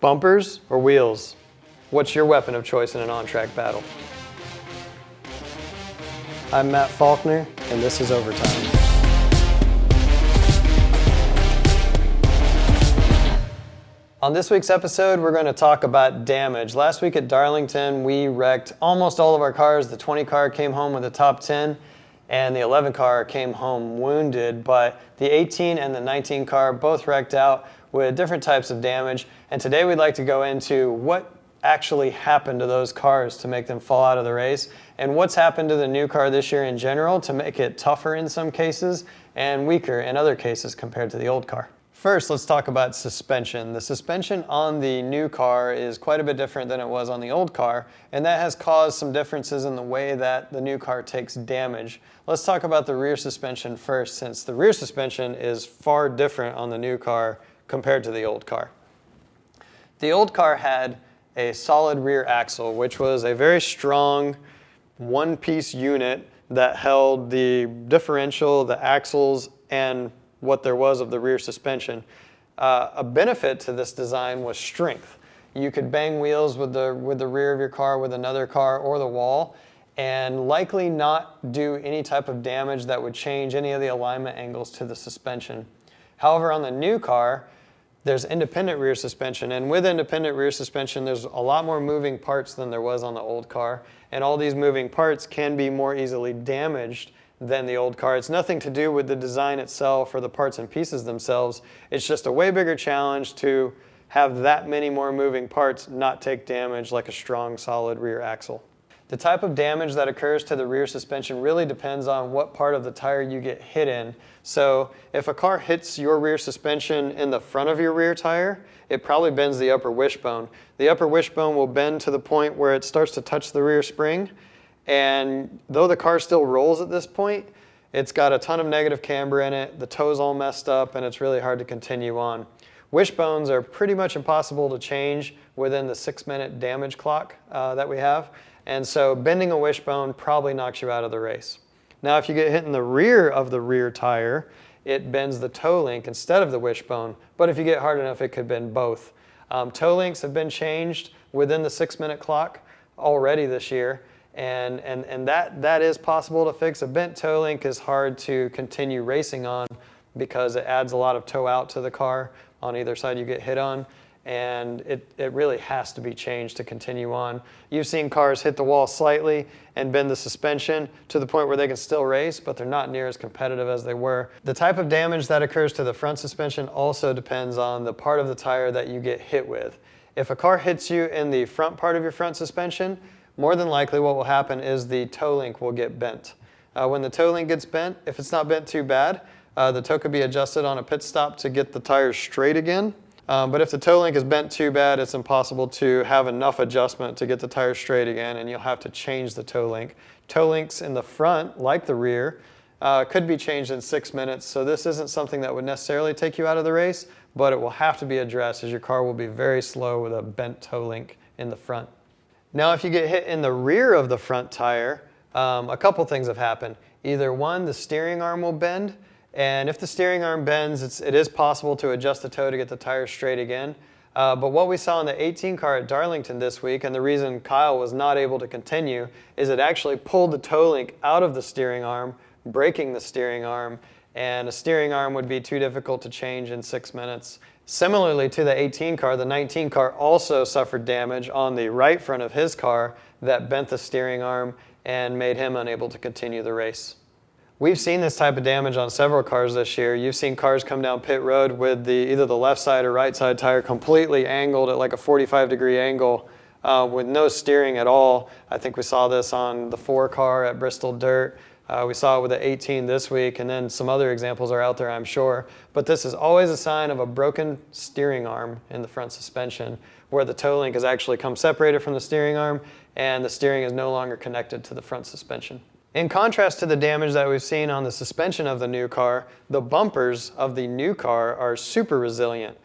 Bumpers or wheels? What's your weapon of choice in an on-track battle? I'm Matt Faulkner, and this is Overtime. On this week's episode, we're going to talk about damage. Last week at Darlington, we wrecked almost all of our cars. The 20 car came home with a top 10, and the 11 car came home wounded, but the 18 and the 19 car both wrecked out with different types of damage. And today we'd like to go into what actually happened to those cars to make them fall out of the race, and what's happened to the new car this year in general to make it tougher in some cases and weaker in other cases compared to the old car. First, let's talk about suspension. The suspension on the new car is quite a bit different than it was on the old car, and that has caused some differences in the way that the new car takes damage. Let's talk about the rear suspension first, since the rear suspension is far different on the new car compared to the old car. The old car had a solid rear axle, which was a very strong one-piece unit that held the differential, the axles, and what there was of the rear suspension. A benefit to this design was strength. You could bang wheels with the rear of your car with another car or the wall and likely not do any type of damage that would change any of the alignment angles to the suspension. However, on the new car, there's independent rear suspension, and with independent rear suspension, there's a lot more moving parts than there was on the old car, and all these moving parts can be more easily damaged than the old car. It's nothing to do with the design itself or the parts and pieces themselves. It's just a way bigger challenge to have that many more moving parts not take damage like a strong, solid rear axle. The type of damage that occurs to the rear suspension really depends on what part of the tire you get hit in. So if a car hits your rear suspension in the front of your rear tire, it probably bends the upper wishbone. The upper wishbone will bend to the point where it starts to touch the rear spring, and though the car still rolls at this point, it's got a ton of negative camber in it, the toe's all messed up, and it's really hard to continue on. Wishbones are pretty much impossible to change within the 6-minute damage clock that we have, and so bending a wishbone probably knocks you out of the race. Now if you get hit in the rear of the rear tire, it bends the toe link instead of the wishbone, but if you get hard enough, it could bend both. Toe links have been changed within the 6-minute clock already this year, and that is possible to fix. A bent toe link is hard to continue racing on because it adds a lot of toe out to the car on either side you get hit on, and it really has to be changed to continue on. You've seen cars hit the wall slightly and bend the suspension to the point where they can still race, but they're not near as competitive as they were. The type of damage that occurs to the front suspension also depends on the part of the tire that you get hit with. If a car hits you in the front part of your front suspension, more than likely what will happen is the toe link will get bent. When the toe link gets bent, if it's not bent too bad, the toe could be adjusted on a pit stop to get the tires straight again. But if the toe link is bent too bad, it's impossible to have enough adjustment to get the tires straight again, and you'll have to change the toe link. Toe links in the front, like the rear, could be changed in 6 minutes, so this isn't something that would necessarily take you out of the race, but it will have to be addressed as your car will be very slow with a bent toe link in the front. Now if you get hit in the rear of the front tire, a couple things have happened. Either one, the steering arm will bend, and if the steering arm bends, it is possible to adjust the toe to get the tires straight again. But what we saw in the 18 car at Darlington this week, and the reason Kyle was not able to continue, is it actually pulled the toe link out of the steering arm, breaking the steering arm, and a steering arm would be too difficult to change in 6 minutes. Similarly to the 18 car, the 19 car also suffered damage on the right front of his car that bent the steering arm and made him unable to continue the race. We've seen this type of damage on several cars this year. You've seen cars come down pit road with either the left side or right side tire completely angled at like a 45-degree angle with no steering at all. I think we saw this on the 4 car at Bristol Dirt. We saw it with the 18 this week, and then some other examples are out there, I'm sure. But this is always a sign of a broken steering arm in the front suspension, where the toe link has actually come separated from the steering arm, and the steering is no longer connected to the front suspension. In contrast to the damage that we've seen on the suspension of the new car, the bumpers of the new car are super resilient.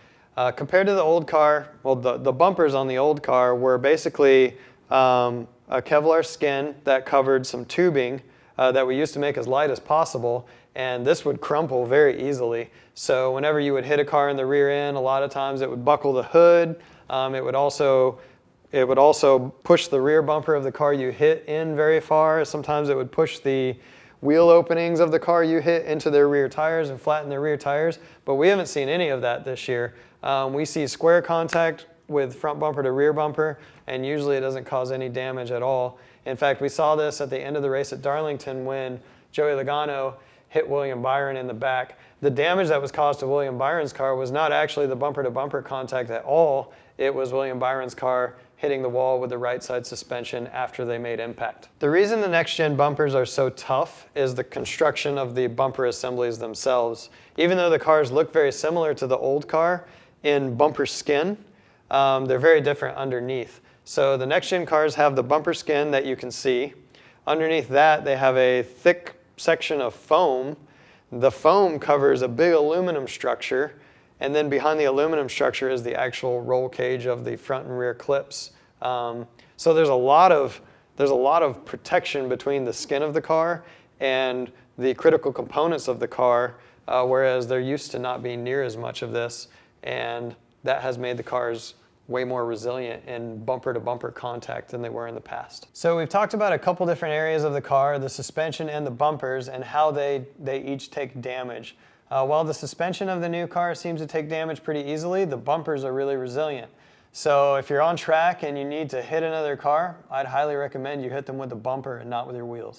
Compared to the old car, well, the bumpers on the old car were basically a Kevlar skin that covered some tubing that we used to make as light as possible, and this would crumple very easily. So whenever you would hit a car in the rear end, a lot of times it would buckle the hood, It would also push the rear bumper of the car you hit in very far. Sometimes it would push the wheel openings of the car you hit into their rear tires and flatten their rear tires, but we haven't seen any of that this year. We see square contact with front bumper to rear bumper, and usually it doesn't cause any damage at all. In fact, we saw this at the end of the race at Darlington when Joey Logano hit William Byron in the back. The damage that was caused to William Byron's car was not actually the bumper-to-bumper contact at all. It was William Byron's car hitting the wall with the right side suspension after they made impact. The reason the next-gen bumpers are so tough is the construction of the bumper assemblies themselves. Even though the cars look very similar to the old car in bumper skin, they're very different underneath. So the next-gen cars have the bumper skin that you can see. Underneath that, they have a thick section of foam. The foam covers a big aluminum structure, and then behind the aluminum structure is the actual roll cage of the front and rear clips. So there's a lot of protection between the skin of the car and the critical components of the car, whereas there used to not be near as much of this, and that has made the cars way more resilient in bumper-to-bumper contact than they were in the past. So we've talked about a couple different areas of the car, the suspension and the bumpers, and how they each take damage. While the suspension of the new car seems to take damage pretty easily, the bumpers are really resilient. So if you're on track and you need to hit another car, I'd highly recommend you hit them with a bumper and not with your wheels.